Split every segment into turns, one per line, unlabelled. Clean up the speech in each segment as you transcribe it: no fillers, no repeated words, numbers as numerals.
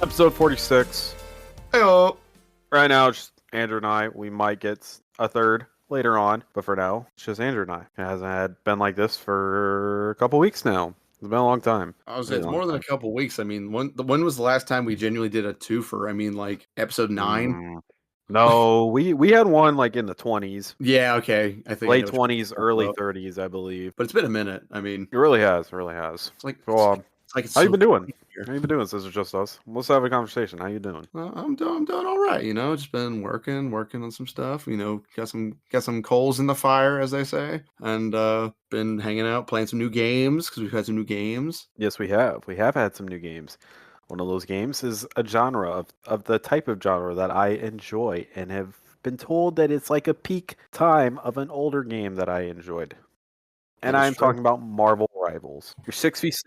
Episode 46.
Heyo.
Right now, it's just Andrew and I. We might get a third later on, but for now, it's just Andrew and I. It hasn't been like this for a couple weeks now. It's been a long time.
I was it's more than a couple weeks. I mean, when was the last time we genuinely did a twofer? I mean, like episode 9.
No, we had one like in the 20s,
Yeah, okay. I think I
late
know what you're
20s,
talking
early
about.
30s, I believe.
But it's been a minute. I mean,
It really has. It really has.
it's like
So,
it's
how you
so
been doing?
here.
How you been doing since it's just us? Let's have a conversation. How you doing?
Well, I'm doing all right. Just been working on some stuff. Got some coals in the fire, as they say, and been hanging out, playing some new games because we've had some new games.
Yes, we have. We have had some new games. One of those games is a genre of the type of genre that I enjoy and have been told that it's like a peak time of an older game that I enjoyed. And
That is
I'm
true.
talking about Marvel Rivals. Your
Very
6v6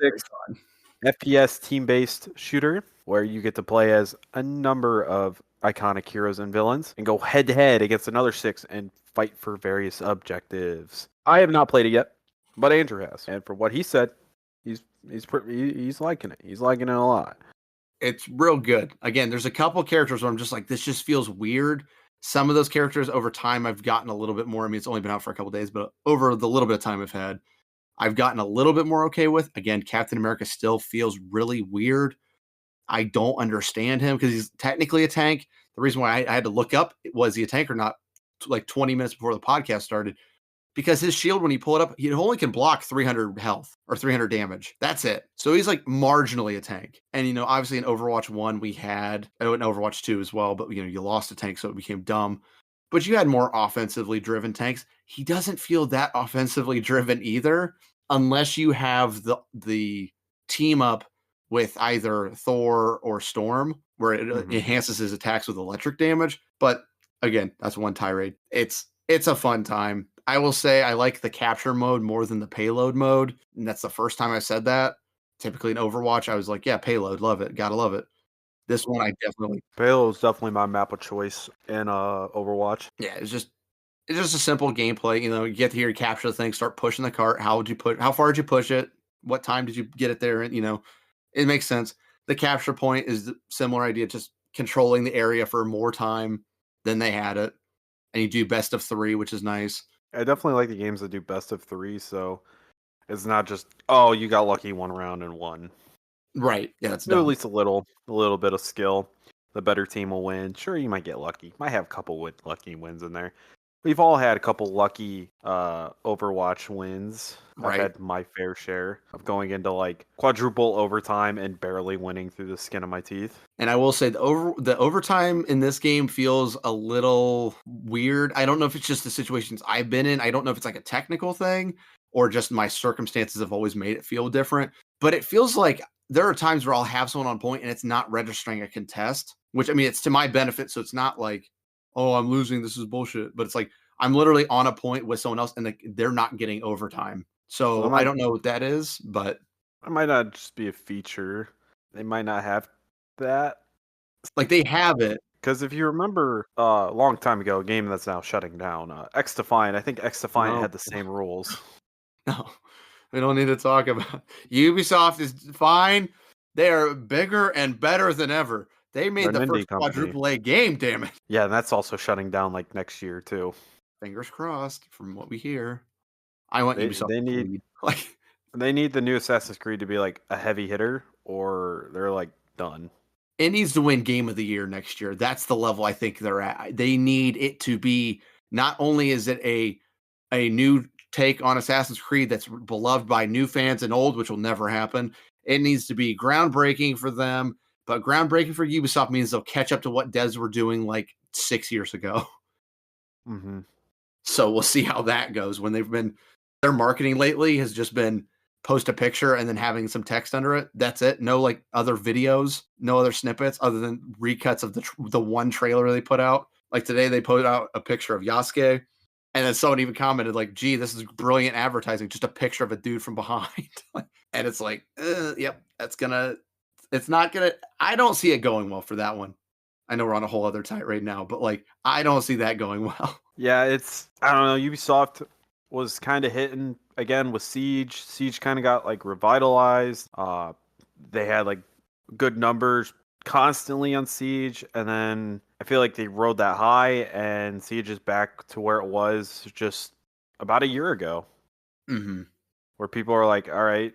fun.
FPS team-based shooter where you get to play as a number of iconic heroes and villains and go head-to-head against another 6 and fight for various objectives. I have not played it yet, but Andrew has. And from what he said, he's liking it. He's liking it a lot.
It's real good. Again, there's a couple characters where I'm just like, this just feels weird. Some of those characters over time I've gotten a little bit more. I mean, it's only been out for a couple days, but over the little bit of time I've gotten a little bit more okay with. Again, Captain America still feels really weird. I don't understand him because he's technically a tank. The reason why I had to look up was he a tank or not, like 20 minutes before the podcast started, because his shield, when you pull it up, he only can block 300 health or 300 damage. That's it. So he's like marginally a tank. And, obviously in Overwatch 1, we had, in Overwatch 2 as well, but, you lost a tank, so it became dumb. But you had more offensively driven tanks. He doesn't feel that offensively driven either, unless you have the team up with either Thor or Storm, where it enhances his attacks with electric damage. But again, that's one tirade. It's a fun time. I will say I like the capture mode more than the payload mode. And that's the first time I said that. Typically in Overwatch, I was like, yeah, payload, love it. Gotta love it. This one I definitely
Halo is definitely my map of choice in Overwatch.
yeah, it's just a simple gameplay. You get here, capture the thing, start pushing the cart. How far did you push it? What time did you get it there? And it makes sense. The capture point is the similar idea, just controlling the area for more time than they had it. And you do best of 3, which is nice.
I definitely like the games that do best of 3, so it's not just, oh, you got lucky one round and won.
Right. Yeah, that's
At
dumb.
least a little bit of skill. The better team will win. Sure, you might get lucky. Might have a couple lucky wins in there. We've all had a couple lucky Overwatch wins.
Right.
I've had my fair share of going into like quadruple overtime and barely winning through the skin of my teeth.
And I will say the overtime in this game feels a little weird. I don't know if it's just the situations I've been in. I don't know if it's like a technical thing or just my circumstances have always made it feel different. But it feels like there are times where I'll have someone on point and it's not registering a contest, which I mean, it's to my benefit. So it's not like, oh, I'm losing. This is bullshit. But it's like I'm literally on a point with someone else and they're not getting overtime. So I don't know what that is, but
it might not just be a feature. They might not have that.
Like they have it.
Because if you remember a long time ago, a game that's now shutting down, X Defiant, I think X Defiant had the same rules.
No, we don't need to talk about Ubisoft is fine. They are bigger and better than ever. They made the first quadruple A game, damn it.
Yeah, and that's also shutting down like next year too.
Fingers crossed from what we hear. I want Ubisoft
they
to
need
lead. Like
they need the new Assassin's Creed to be like a heavy hitter or they're like done.
It needs to win Game of the Year next year. That's the level I think they're at. They need it to be, not only is it a new take on Assassin's Creed that's beloved by new fans and old, which will never happen. It needs to be groundbreaking for them, but groundbreaking for Ubisoft means they'll catch up to what devs were doing like 6 years ago.
Mm-hmm.
So we'll see how that goes. When their marketing lately has just been post a picture and then having some text under it. That's it. No like other videos, no other snippets other than recuts of the one trailer they put out. Like today they put out a picture of Yasuke, and then someone even commented like, "Gee, this is brilliant advertising. Just a picture of a dude from behind." And it's like, yep, it's not gonna. I don't see it going well for that one. I know we're on a whole other tirade now, but like, I don't see that going well.
Yeah, I don't know. Ubisoft was kind of hitting again with Siege. Siege kind of got like revitalized. They had like good numbers constantly on Siege, and then I feel like they rode that high, and Siege is back to where it was just about a year ago,
Mm-hmm.
where people are like, "All right,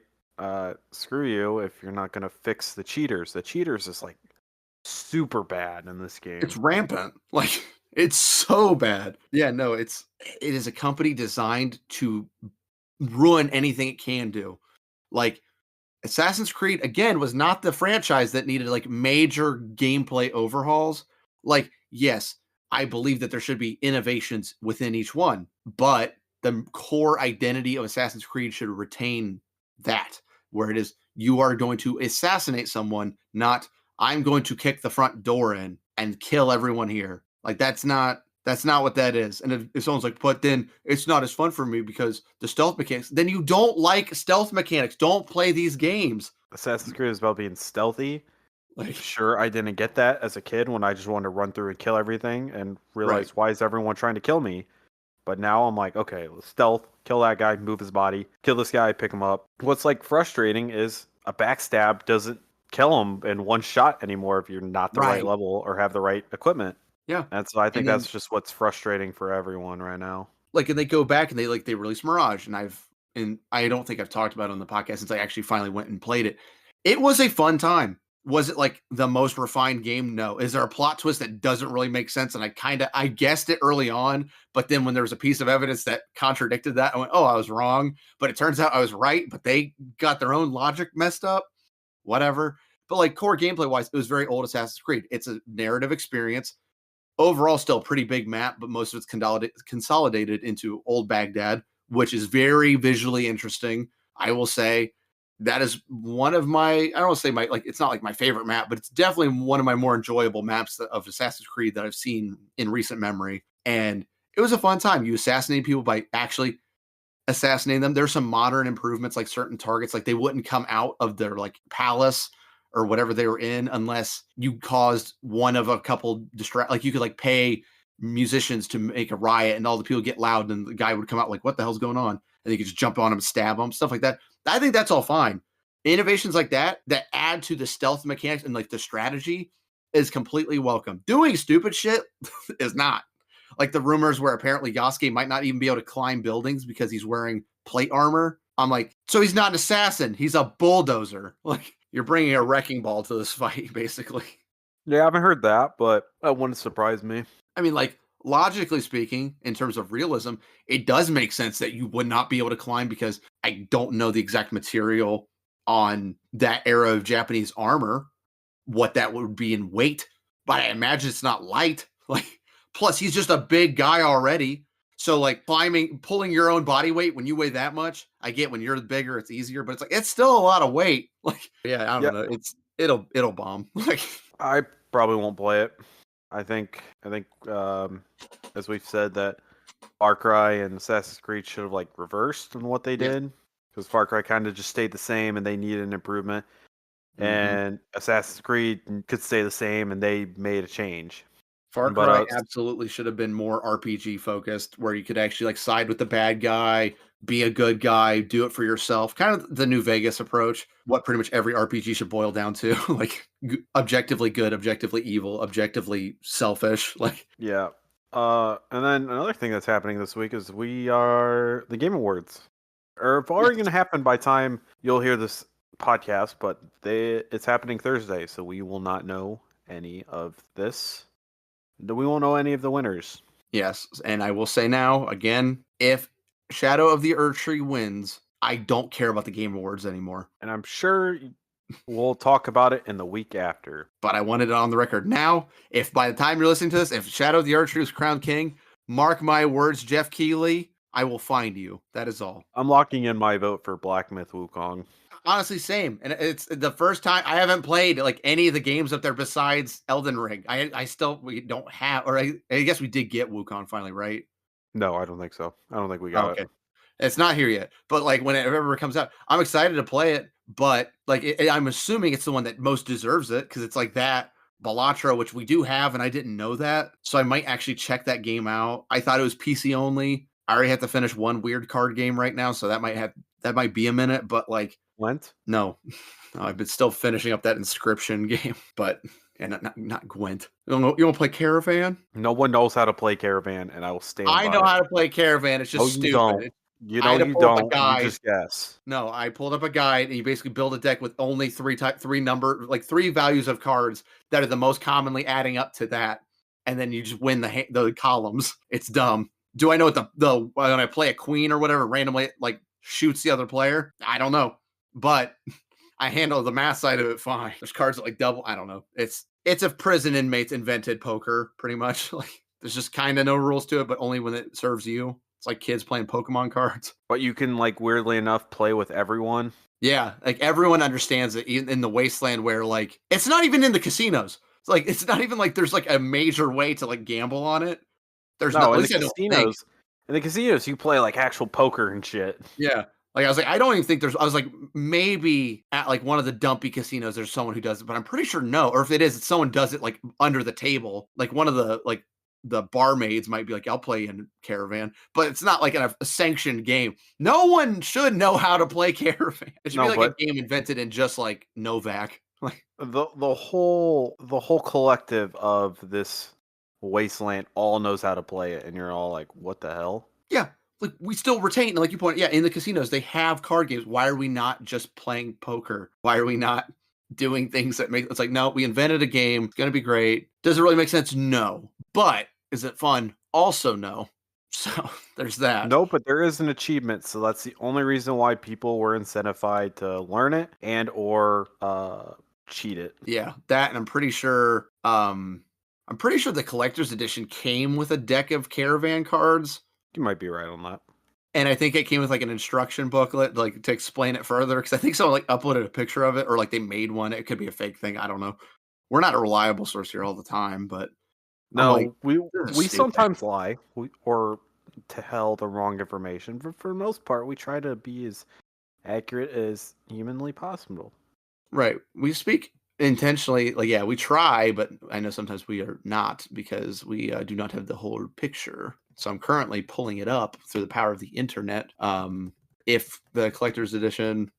screw you if you're not gonna fix the cheaters." The cheaters is like super bad in this
It's
game.
rampant. Like it's so bad. Yeah, no, it is a company designed to ruin anything it can do. Like Assassin's Creed again was not the franchise that needed like major gameplay overhauls. Like, yes, I believe that there should be innovations within each one, but the core identity of Assassin's Creed should retain that, where it is you are going to assassinate someone, not I'm going to kick the front door in and kill everyone here. Like that's not what that is. And if someone's like, but then it's not as fun for me because the stealth mechanics, then you don't like stealth mechanics. Don't play these games.
Assassin's Creed is about being stealthy.
Like,
Sure, I didn't get that as a kid when I just wanted to run through and kill everything and
right.
realize why is everyone trying to kill me? But now I'm like, okay, let's stealth, kill that guy, move his body, kill this guy, pick him up. What's like frustrating is a backstab doesn't kill him in one shot anymore if you're not the right
Right.
level or have the right equipment.
Yeah.
And so I
And
think
then
that's just what's frustrating for everyone right now.
like and they go back and they release Mirage and I don't think I've talked about it on the podcast since I actually finally went and played it. It was a fun time. Was it like the most refined game? No. Is there a plot twist that doesn't really make sense? And I guessed it early on, but then when there was a piece of evidence that contradicted that, I went, oh, I was wrong. But it turns out I was right, but they got their own logic messed up. Whatever. But like core gameplay wise, it was very old Assassin's Creed. It's a narrative experience overall still a pretty big map, but most of it's consolidated into Old Baghdad, which is very visually interesting. I will say that is one of my, I don't want to say my, like, it's not like my favorite map, but it's definitely one of my more enjoyable maps of Assassin's Creed that I've seen in recent memory. And it was a fun time. You assassinate people by actually assassinating them. There's some modern improvements, like certain targets, like they wouldn't come out of their like palace or whatever they were in unless you caused one of a couple distract. Like you could like pay musicians to make a riot, and all the people get loud, and the guy would come out like, "What the hell's going on?" And you could just jump on him, stab him, stuff like that. I think that's all fine. Innovations like that add to the stealth mechanics and like the strategy is completely welcome. Doing stupid shit is not like the rumors where apparently Yasuke might not even be able to climb buildings because he's wearing plate armor. I'm like, so he's not an assassin. He's a bulldozer. Like, you're bringing a wrecking ball to this fight, basically.
Yeah, I haven't heard that, but that wouldn't surprise me.
I mean, like, logically speaking, in terms of realism, it does make sense that you would not be able to climb because I don't know the exact material on that era of Japanese armor, what that would be in weight, but I imagine it's not light. Like, plus he's just a big guy already. So like climbing, pulling your own body weight when you weigh that much, I get when you're bigger, it's easier, but it's like it's still a lot of weight. Like, yeah, I
Yeah,
don't know. It'll bomb. Like,
I probably won't play it. I think as we've said that Far Cry and Assassin's Creed should have like reversed in what they
yes.
did because Far Cry kind of just stayed the same and they needed an improvement,
Mm-hmm.
and Assassin's Creed could stay the same and they made a change.
Far
But
Cry absolutely should have been more RPG focused, where you could actually like side with the bad guy, be a good guy, do it for yourself. Kind of the New Vegas approach, what pretty much every RPG should boil down to, like objectively good, objectively evil, objectively selfish. Like,
yeah, and then another thing that's happening this week is we are the Game Awards are already
yes,
going to happen by time you'll hear this podcast, but it's happening Thursday, so we will not know any of this. We won't know any of the winners.
yes, and I will say now again, if Shadow of the Erdtree wins, I don't care about the Game Awards anymore.
And I'm sure we'll talk about it in the week after.
But I wanted it on the record now. If by the time you're listening to this, if Shadow of the Erdtree is crowned king, mark my words, Jeff Keighley, I will find you. That is all.
I'm locking in my vote for Black Myth Wukong.
Honestly, same. And it's the first time I haven't played like any of the games up there besides Elden Ring. I still we don't have, or I guess we did get Wukong finally, right?
No, I don't think so. I don't think we got it.
Okay. It's not here yet, but like whenever it comes out, I'm excited to play it. But like, I'm assuming it's the one that most deserves it because it's like that Balatro, which we do have, and I didn't know that, so I might actually check that game out. I thought it was PC only. I already have to finish one weird card game right now, so that might be a minute. But like,
Gwent?
No. No, I've been still finishing up that Inscription game, but and not Gwent. You want to play Caravan?
No one knows how to play Caravan, and I will stand
I
by
know
it.
how to play Caravan. It's
No,
just
you
stupid.
don't. You
I
know
had to
you
pull up a
don't. You
guide.
just guess.
No, I pulled up a guide, and you basically build a deck with only three values of cards that are the most commonly adding up to that, and then you just win the columns. It's dumb. Do I know what the when I play a queen or whatever randomly like shoots the other player? I don't know, but I handle the math side of it fine. There's cards that like double. I don't know. It's if prison inmates invented poker, pretty much. Like there's just kind of no rules to it, but only when it serves you. It's like kids playing Pokemon cards.
But you can, like, weirdly enough, play with everyone.
Yeah, like everyone understands it in the wasteland where like it's not even in the casinos. It's like it's not even like there's like a major way to like gamble on it. There's not
No,
at
in the
least I don't think.
casinos, you play like actual poker and shit.
Yeah. Like I was like, I don't even think I was like, maybe at like one of the dumpy casinos, there's someone who does it, but I'm pretty sure no. Or if it is, someone does it like under the table. Like one of the barmaids might be like, I'll play in Caravan, but it's not like a sanctioned game. No one should know how to play Caravan. It should be
No,
like a
but
game invented in just like Novak. Like,
the whole collective of this wasteland all knows how to play it, and you're all like, "What the hell?"
yeah, like we still retain, like you point, yeah, in the casinos, they have card games. Why are we not just playing poker? Why are we not doing things that make it's like, no, we invented a game, it's gonna be great. Does it really make sense? No. But is it fun? Also, no. So there's that.
No, but there is an achievement, so that's the only reason why people were incentivized to learn it and or cheat it.
Yeah, that and I'm pretty sure the collector's edition came with a deck of Caravan cards.
You might be right on that.
And I think it came with like an instruction booklet, like to explain it further. Because I think someone like uploaded a picture of it, or like they made one. It could be a fake thing. I don't know. We're not a reliable source here all the time, but I'm like,
No, we
this is
we
stupid.
sometimes lie, or tell the wrong information, but for the most part, we try to be as accurate as humanly possible.
Right. We speak intentionally. Like, yeah, we try, but I know sometimes we are not because we do not have the whole picture. So I'm currently pulling it up through the power of the internet. If the collector's edition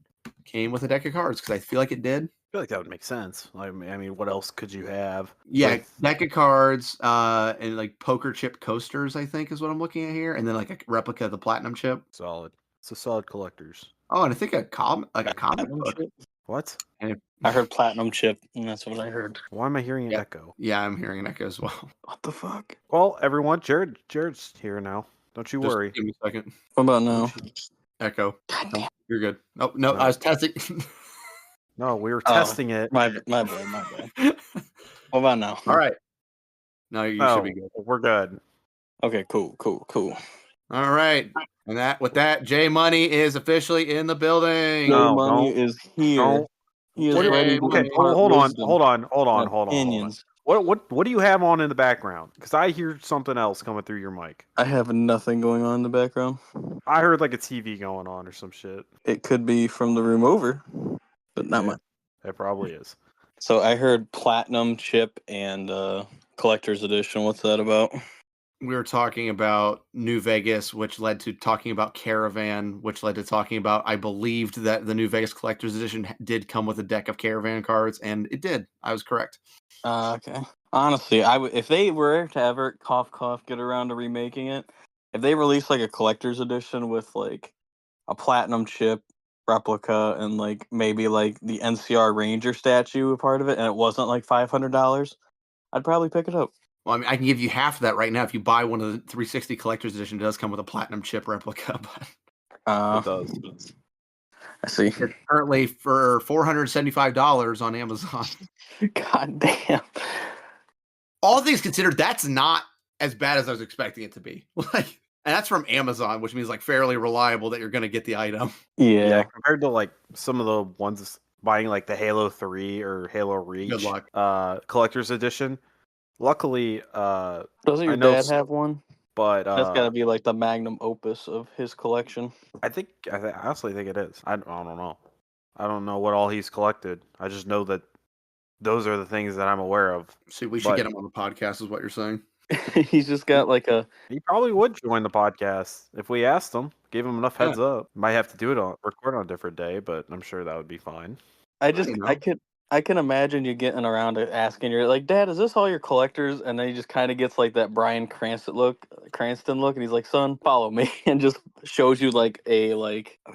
came with a deck of cards, because I feel like it did.
I feel like that would make sense. I mean, what else could you have?
Yeah, deck of cards, and like poker chip coasters, I think is what I'm looking at here, and then like a replica of the platinum chip.
Solid. It's a solid collectors.
Oh, and I think a comic
Platinum
book.
chip?
What?
And
I heard platinum chip, and that's what I heard.
Why am I hearing an
Yeah.
echo?
yeah, I'm hearing an echo as well.
What the fuck?
Well, everyone, Jared's here now. Don't you
Just
worry.
give me a second.
What about now?
Echo.
God
No,
damn.
you're good. Oh no,
No.
I was testing.
No, we were
Oh.
testing it.
My bad. What about now?
All right. No, you
No,
should be good.
we're good.
Okay, cool.
All right. And with that, J Money is officially in the building.
No,
Money
don't-
is here.
don't-
He is
What do you-
ready to
okay,
impart
hold on,
wisdom
hold on.
and opinions.
What do you have on in the background? Because I hear something else coming through your mic.
I have nothing going on in the background.
I heard like a TV going on or some shit.
It could be from the room over, but not
Yeah.
mine.
It probably is.
So I heard platinum chip and collector's edition. What's that about?
We were talking about New Vegas, which led to talking about Caravan, which led to talking about I believed that the New Vegas Collector's Edition did come with a deck of Caravan cards, and it did. I was correct.
Okay. Honestly, if they were to ever cough get around to remaking it, if they released like a collector's edition with like a platinum chip replica and like maybe like the NCR Ranger statue a part of it, and it wasn't like $500, I'd probably pick it up.
Well, I mean, I can give you half of that right now if you buy one of the 360 Collector's Edition. It does come with a platinum chip replica, but
It does.
I see.
it's currently for $475 on Amazon.
God damn.
All things considered, that's not as bad as I was expecting it to be. Like, and that's from Amazon, which means like fairly reliable that you're going to get the item.
Yeah,
Yeah.
compared to like some of the ones buying like the Halo 3 or Halo Reach
Good luck.
collector's edition. Luckily,
Doesn't your
I know
dad have one?
but
That's got to be like the magnum opus of his collection.
I honestly think it is. I don't know. I don't know what all he's collected. I just know that those are the things that I'm aware of.
See, we should
But-
get him on the podcast, is what you're saying.
He's just got like a.
He probably would join the podcast if we asked him, gave him enough
Yeah.
heads up. Might have to do it record on a different day, but I'm sure that would be fine.
I
Well, you know.
I can imagine you getting around to asking you're like, Dad, is this all your collectors? And then he just kind of gets like that Bryan Cranston look, and he's like, son, follow me, and just shows you like a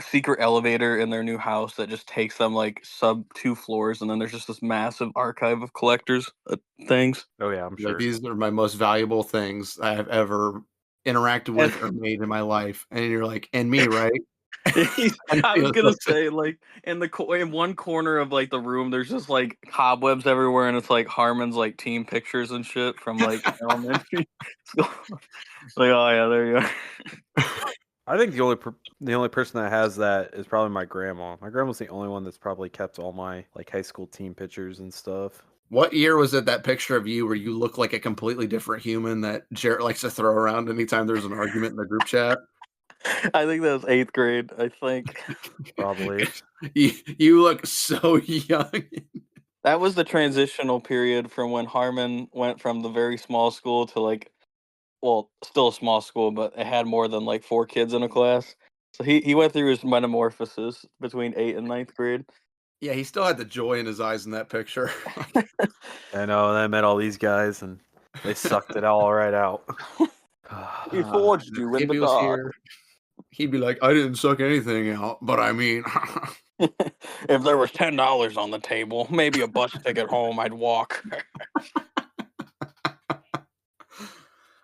secret elevator in their new house that just takes them like sub 2 floors, and then there's just this massive archive of collectors things.
Oh yeah, I'm
Like
sure.
these are my most valuable things I have ever interacted with or made in my life. And you're like, and me, right? And
I
he
was
was
gonna
like,
say like in one corner of like the room, there's just like cobwebs everywhere, and it's like Harmon's like team pictures and shit from like elementary school. Like, oh yeah, there you are.
I think the only person that has that is probably my grandma. My grandma's the only one that's probably kept all my like high school team pictures and stuff.
what year was it that picture of you where you look like a completely different human that Jarett likes to throw around anytime there's an argument in the group chat?
I think that was 8th grade. I think
Probably.
You look so young.
that was the transitional period from when Harmon went from the very small school to like, well, still a small school, but it had more than like 4 kids in a class. So he went through his metamorphosis between 8th and 9th grade.
Yeah, he still had the joy in his eyes in that picture.
I know, and I met all these guys and they sucked it all right out.
He forged you in the
Hippie was
dark.
here. He'd be like, I didn't suck anything out, but I mean,
If there was $10 on the table, maybe a bus ticket home, I'd walk.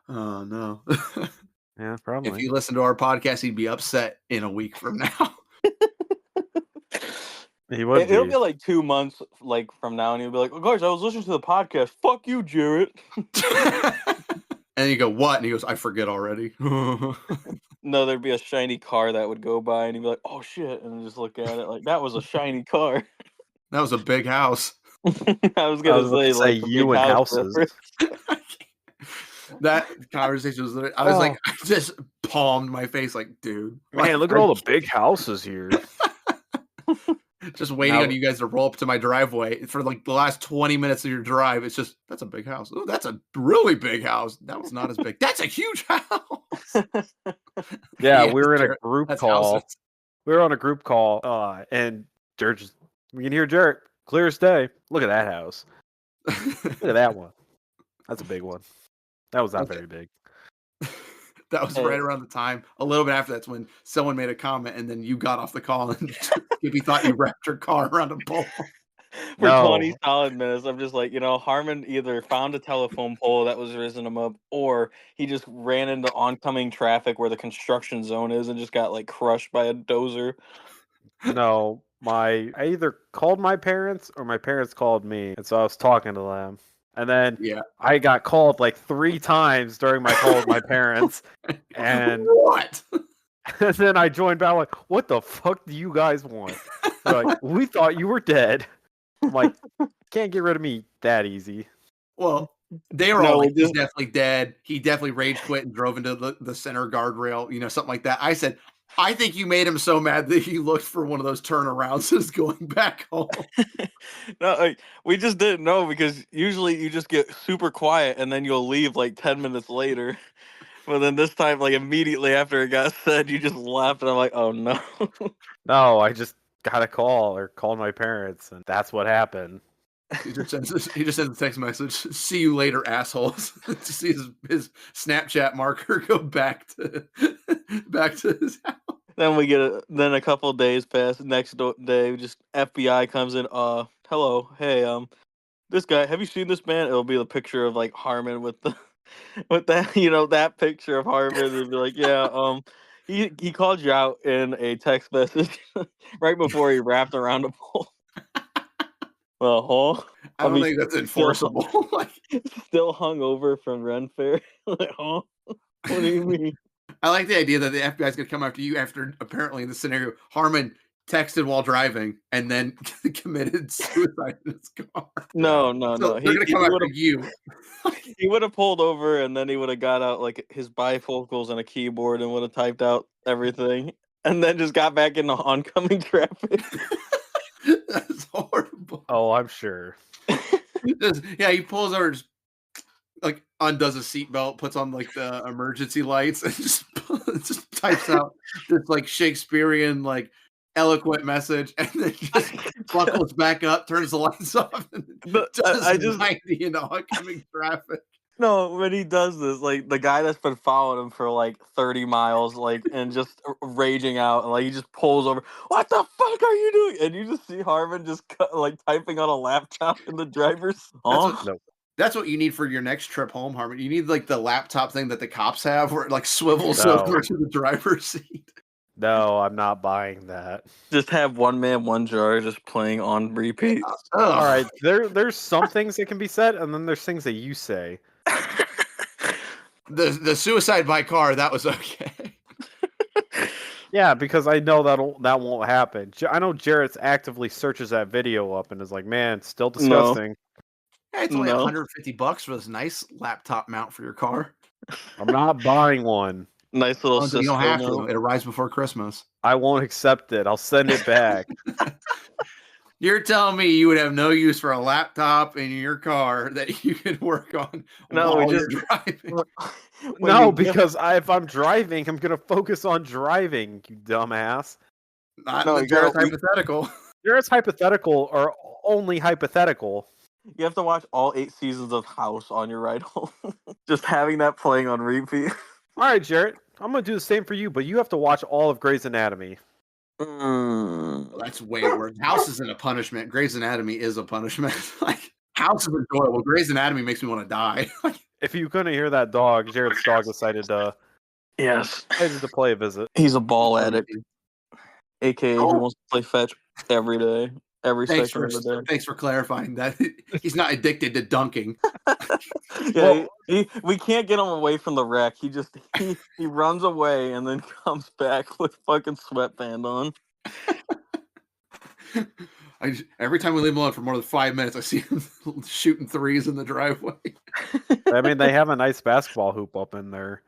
oh no.
Yeah,
If
probably.
you listen to our podcast, he'd be upset in a week from now.
He would
It'll
be.
be like 2 months like from now, and he'll be like, "Oh, guys, I was listening to the podcast. Fuck you, Jarett."
And you go, what? And he goes, I forget already.
No, there'd be a shiny car that would go by, and he'd be like, "Oh shit," and just look at it like that was a shiny car.
That was a big house.
I was
I
gonna
was about
say
to say
like the
you
big
and
house
houses.
reference.
That conversation was literally, I was like, I just palmed my face like, dude.
Man, look at all the big houses here.
Just waiting
Now-
on you guys to roll up to my driveway for like the last 20 minutes of your drive. It's just, that's a big house. Oh, that's a really big house. That was not as big. That's a huge house.
Yeah,
Yes,
we were in a
Jarett,
group
that's
call.
houses.
We were on a group call, and Jarett we can hear Jarett clear as day. Look at that house. Look at that one. That's a big one. That was not
Okay.
very big.
That was right around the time, a little bit after that's when someone made a comment, and then you got off the call, and Skippy thought you wrapped your car around a pole.
For
No.
20 solid minutes, I'm just like, Harmon either found a telephone pole that was raising him up, or he just ran into oncoming traffic where the construction zone is and just got like crushed by a dozer.
No, I either called my parents or my parents called me, and so I was talking to them. And then
Yeah.
I got called like 3 times during my call with my parents, and
What?
and then I joined back like, what the fuck do you guys want? They're like, we thought you were dead. I'm like, can't get rid of me that easy.
Well, they were
No,
all like,
we
he's
just-
definitely dead. He definitely rage quit and drove into the center guardrail, something like that. I said, I think you made him so mad that he looked for one of those turnarounds as going back home.
No, we just didn't know because usually you just get super quiet and then you'll leave like 10 minutes later. But then this time, like immediately after it got said, you just laughed, and I'm like, oh no.
No, I just got a call or called my parents, and that's what happened.
He just sends a text message. See you later, assholes. To see his Snapchat marker go back to his house.
Then then a couple days pass. Next day, just FBI comes in. Hello, hey, this guy. Have you seen this man? It'll be the picture of like Harmon with the with that that picture of Harmon. It'll be like, yeah, he called you out in a text message right before he wrapped around a pole. Well,
I don't think that's enforceable.
Still hung over from Ren Fair. Like, huh? What do you mean?
I like the idea that the FBI is going to come after you after apparently in the scenario Harmon texted while driving and then committed suicide in his car.
No.
So they're going to come after you.
He would have pulled over and then he would have got out like his bifocals and a keyboard and would have typed out everything and then just got back into oncoming traffic.
That's horrible.
Oh, I'm sure.
He pulls over. like undoes a seatbelt, puts on like the emergency lights, and just types out this like Shakespearean like eloquent message, and then just buckles back up, turns the lights off, and
But
does
I just
90 into oncoming traffic.
no, when he does this, like the guy that's been following him for like 30 miles, like and just raging out, and like he just pulls over. What the fuck are you doing? And you just see Harmon just like typing on a laptop in the driver's.
That's
Oh
what
No,
that's what you need for your next trip home, Harmon. You need like the laptop thing that the cops have, where it like swivels
No.
over to the driver's seat.
no, I'm not buying that.
just have one man, one jar, just playing on repeat.
All right, there's some things that can be said, and then there's things that you say.
The suicide by car, that was okay.
Yeah, because I know that won't happen. I know Jarett actively searches that video up and is like, "Man, it's still
No.
disgusting."
Hey, it's only
No.
$150 for this nice laptop mount for your car.
I'm not buying one.
Nice little
You don't
Cisco
have to.
mount.
It arrives before Christmas.
I won't accept it. I'll send it back.
You're telling me you would have no use for a laptop in your car that you could work on
No,
while
we
you're
just
driving?
when
No,
you get-
because if I'm driving, I'm gonna focus on driving. You dumbass.
Not
No,
in the
you gotta-
Jarrett's hypothetical.
Jared's hypothetical are only hypothetical.
you have to watch all 8 seasons of House on your ride home. Just having that playing on repeat.
All right, Jarett, I'm gonna do the same for you, but you have to watch all of Grey's Anatomy.
Mm.
Well, that's way worse. House isn't a punishment. Grey's Anatomy is a punishment. Like House is enjoyable. Grey's Anatomy makes me want to die.
If you couldn't hear that dog, Jared's dog decided to
Yes.
play a visit.
He's a ball addict, aka he
Oh.
wants to play fetch every day, every
Thanks
second
for
of the day.
thanks for clarifying that. He's not addicted to dunking.
Yeah, we can't get him away from the wreck. He runs away and then comes back with fucking sweatband on.
Every time we leave him alone for more than 5 minutes, I see him shooting threes in the driveway.
I mean, they have a nice basketball hoop up in their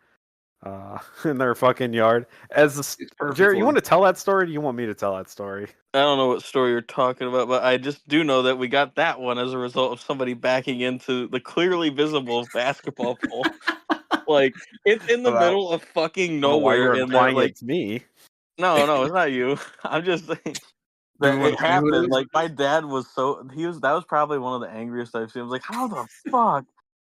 fucking yard.
It's perfect
Jared,
for
you
him.
want to tell that story? Or do you want me to tell that story?
I don't know what story you're talking about, but I just do know that we got that one as a result of somebody backing into the clearly visible basketball pole. Like it's in the
About-
middle of fucking
I don't know why
nowhere,
you're
and they're
implying
like,
it's me.
no, it's not you. I'm just saying
Do we
that
wanna
it
say who it
happened.
is?
Like my dad was that was probably one of the angriest I've seen. I was like, how the fuck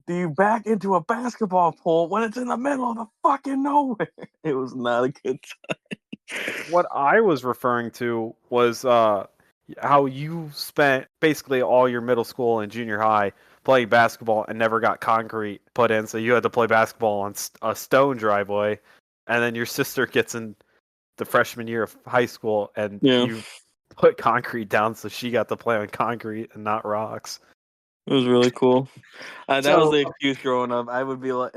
do you back into a basketball pole when it's in the middle of the fucking nowhere? It was not a good time.
What I was referring to was how you spent basically all your middle school and junior high playing basketball and never got concrete put in, so you had to play basketball on a stone driveway, and then your sister gets in the freshman year of high school and
Yeah.
you put concrete down, so she got to play on concrete and not rocks.
It was really cool. That was
So-
the excuse growing up. I would be like,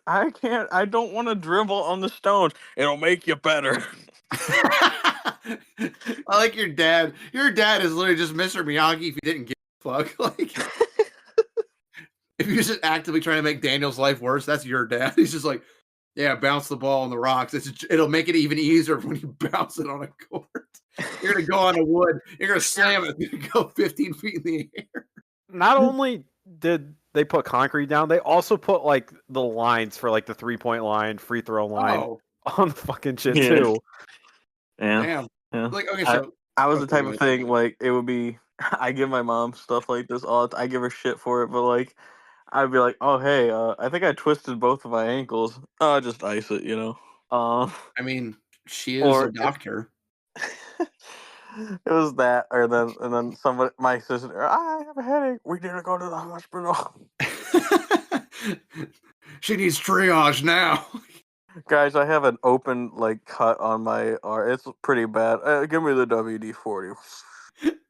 I don't want to dribble on the stones. It'll make you better.
I like your dad. Your dad is literally just Mr. Miyagi if you didn't give a fuck. Like, if you're just actively trying to make Daniel's life worse, that's your dad. He's just like, yeah, bounce the ball on the rocks. It'll make it even easier when you bounce it on a court. You're gonna go on a wood. You're gonna slam it. It's gonna go 15 feet in the air.
Not only did they put concrete down, they also put like the lines for like the 3-point line, free throw line
Oh,
on the fucking shit
Yeah.
too.
Yeah.
damn.
Yeah.
Like, okay, so
I was the
Okay,
type of thing like it would be. I give my mom stuff like this all. I give her shit for it, but like I'd be like, oh hey, I think I twisted both of my ankles. Just ice it, you know.
I mean, she is
Or
a doctor.
it was that, or then and then somebody, my sister, I have a headache. We need to go to the hospital.
She needs triage now.
Guys, I have an open like cut on my arm. It's pretty bad. Give me the WD-40.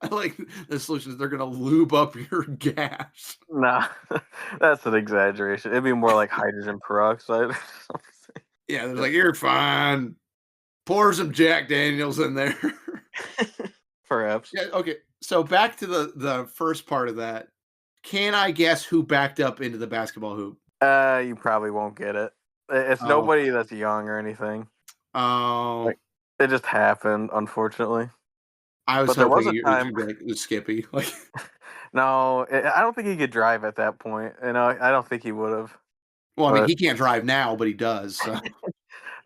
I like the solution is they're gonna lube up your gas.
Nah, that's an exaggeration. It'd be more like hydrogen peroxide or something.
Yeah, they're like, you're fine. Pour some Jack Daniels in there.
Perhaps.
Yeah, okay. So back to the first part of that. Can I guess who backed up into the basketball hoop?
You probably won't get it. It's
Oh.
nobody that's young or anything.
Oh,
Like, it just happened, unfortunately.
I was
but there was
hoping
a
you were
time-
gonna be like, it was Skippy. Like,
No, I don't think he could drive at that point. You know, I don't think he would have.
Well, I mean,
But-
he can't drive now, but he does. So.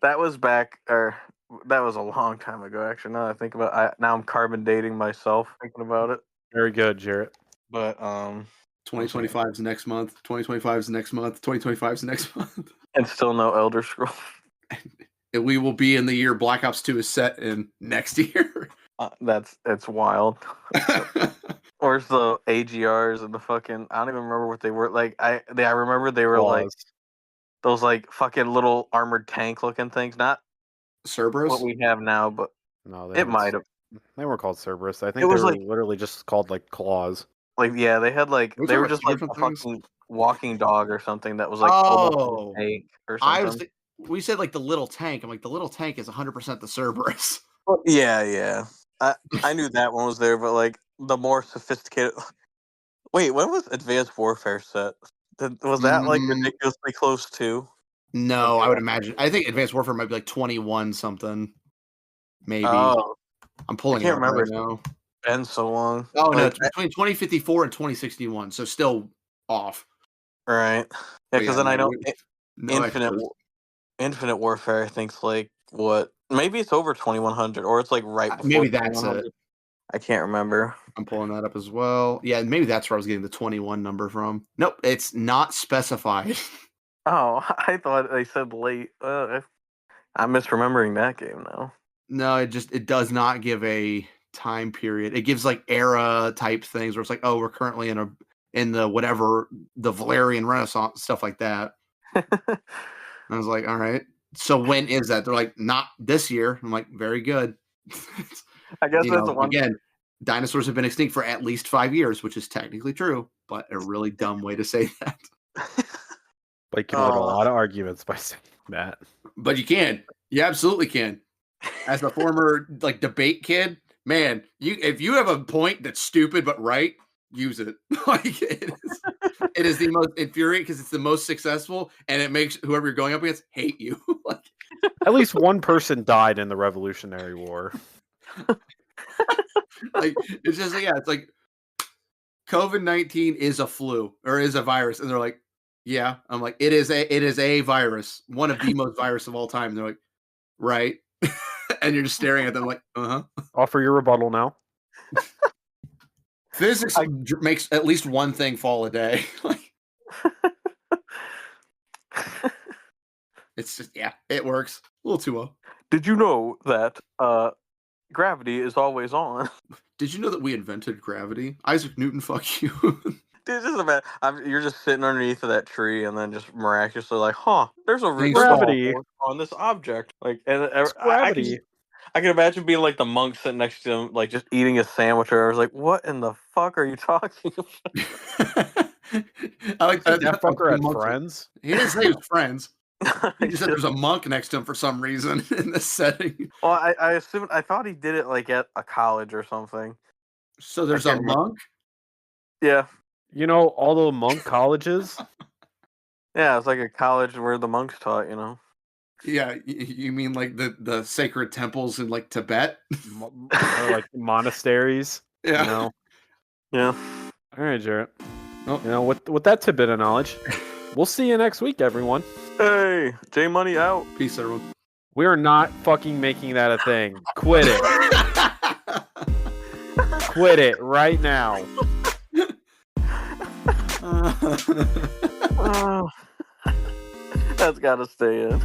That was that was a long time ago. Actually, now that I think about it, now I'm carbon dating myself thinking about it.
Very good, Jarrett.
But
2025 is next month. 2025 is next month. 2025 is next month.
and still no Elder Scrolls.
And we will be in the year Black Ops 2 is set in next year.
It's wild. Where's the AGRs and the fucking? I don't even remember what they were. Like I remember they were like those like fucking little armored tank looking things. Not
Cerberus.
what we have now, but
No,
it might have.
They weren't called Cerberus. I think
It
they
was
were
like-
literally just called like claws.
Like yeah, they had like
Are we
they were
talking
just
about
like
two
a
different things?
fucking walking dog or something that was like
Oh.
almost a tank or
I
something.
was. We said like the little tank. I'm like the little tank is 100% the Cerberus.
Yeah. I knew that one was there, but like the more sophisticated. Wait, when was Advanced Warfare set? Was that like
Mm.
ridiculously close too?
No, I would imagine. I think Advanced Warfare might be like 21 something. Maybe.
Oh,
I'm pulling
I can't
it up right
remember.
now.
been so long.
Oh no,
Like,
it's between 2054 and 2061, so still off.
right. Yeah,
But
because then I know
no
Infinite
extras.
Infinite Warfare. I think's like what? Maybe it's over 2100, or it's like right before.
Maybe that's
2100.
it.
I can't remember.
I'm pulling that up as well. Yeah, maybe that's where I was getting the 21 number from. Nope, it's not specified.
Oh, I thought they said late. I'm misremembering that game now.
No, it does not give a time period. It gives like era type things where it's like, oh, we're currently in the whatever, the Valerian Renaissance, stuff like that. I was like, all right. So when is that? They're like, not this year. I'm like, very good.
I guess that's the one.
Again, dinosaurs have been extinct for at least 5 years, which is technically true, but a really dumb way to say that.
But you can win a lot of arguments by saying that.
But you can. You absolutely can. As a former like debate kid, man, if you have a point that's stupid but right, use it. Like it is the most infuriating because it's the most successful, and it makes whoever you're going up against hate you. Like,
At least one person died in the Revolutionary War.
like it's just it's like COVID-19 is a flu or is a virus, and they're like, yeah. I'm like, it is a virus, one of the most virus of all time. And they're like, right. And you're just staring at them like,
Offer your rebuttal now.
Physics makes at least one thing fall a day. Like, it's just it works. A little too low.
Did you know that gravity is always on?
Did you know that we invented gravity? Isaac Newton, fuck you.
Dude, just imagine, you're just sitting underneath of that tree, and then just miraculously like, there's a
Gravity
on this object. Like, and
It's gravity.
I can imagine being like the monk sitting next to him, like just eating a sandwich. Or I was like, "What in the fuck are you talking about?"
I like
that fucker had friends.
He didn't say he was friends. He just said there's a monk next to him for some reason in this setting.
Well, I thought he did it like at a college or something.
So there's a monk?
Yeah.
You know, all the monk colleges?
Yeah, it's like a college where the monks taught, you know.
Yeah, you mean like the sacred temples in like Tibet?
Or like monasteries?
Yeah.
You know?
Yeah.
All right, Jarrett.
Oh.
You know, with that tidbit of knowledge, we'll see you next week, everyone.
Hey, J Money out.
Peace, everyone.
We are not fucking making that a thing. Quit it. Quit it right now.
That's gotta stay in.